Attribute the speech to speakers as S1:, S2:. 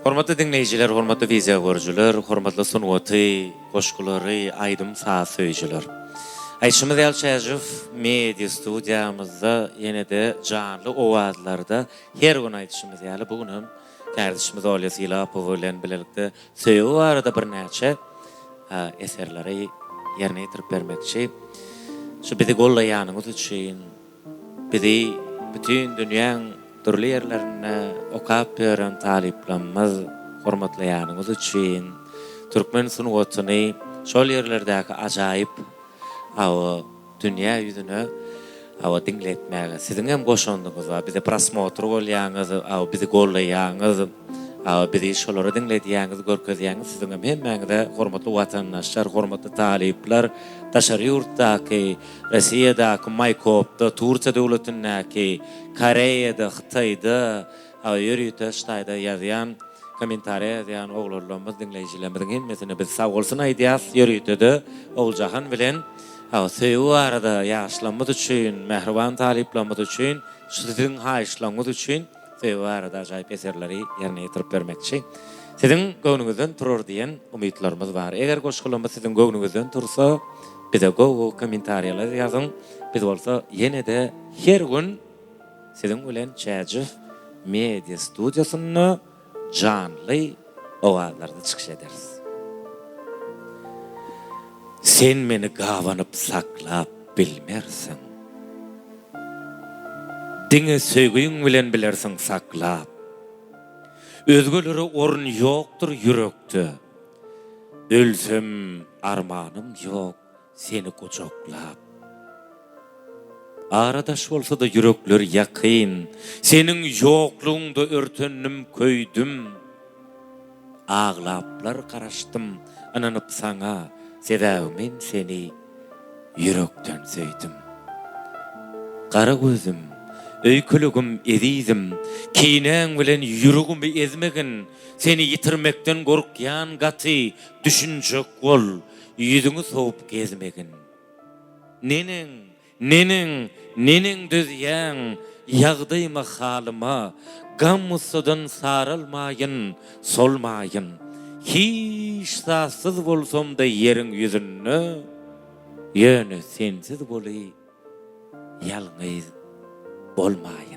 S1: Hormatly dinleyijiler, hormatly viziya görüjüler, hormatly sunwaty, goşgulary, aýdym saz söýjüler. Aýşymyz Ýalçaýew media studiýamyzda ýene-de janly owazlarda her gün aýdyşymyz ýaly bugun kardeşimiz Olyas Ýylapow bilen bilelikde söýüp arada bir näçe eserleri ýerine ýetirip bermekçi. Şu bizi gollaýanyňyz üçin, bizi bütün dünýäň türli yerlerine okap beren taliplerimiz hormatlaýanyňyz üçin, Türkmen sunwatyny şol yerlerdäki ajaýyp dünýä ýüzüne dinletmäge siziň hem goşandyňyz we bize prosmotr bolýaňyz, bizi gollaýaňyz, bizi şolary dinledýäňiz, görkezýäňiz siziň hem hemmäňde hormatly watandaşlar, hormatly talipler, taşary ýurtdaky, Russiýadaky, Maykopda, Turkiýa döwletindäki, Koreýada, Hytaýda, ýörüýte ştaýda ýazýan, kommentariýa ýazýan oglanlarymyz, dinleýijilerimiň hemmesine biz sag bolsun aýdýas, ýörüýtede Owuljahan bilen söýüp arada ýaşlanmaz üçin, mehriban taliplerimiz üçin, siziň haýyşlaryňyz üçin söýüp arada ajaýyp eserleri ýerine ýetirip bermekçi. Siziň göwnüňizden turur diýen umytlarymyz bar. Eger goşgularymyz siziň göwnüňizden tursa, bize kommentariýalar ýazyň. Biz bolsa ýene-de her gün siziň bilen Çäjiw media studiýasyna janly owazlarda çykyş ederiz. Sen meni gawanyp saklap bilmersiň. Diňe söýgüň bilen bilersiň saklap. Özgelere orun ýokdur ýürekde. Ölsem armanım ýok seni goçoklap. Aradaş bolsa da yürekler ýakyn, seniň ýoklugyňda örtendim köýdüm. Ağlaplar garaşdym, ananyp saňa, sebäbi men seni yürekden söýdüm. Gara gözüm, öýkülügüm ezizim, kiýneň bilen ýüregimi ezmegin, seni ýitirmekden gorkýan gaty, düşünjek bol, ýüzüňi soňup gezmegin. Nening düzýäň, ýagdaýma halyma, gammusydan sarylmaýyn, solmaýyn. Hiç sassız bolsam da ýeriň ýüzünde, ýöne sensiz boly, ýalňyz bolmaýyn.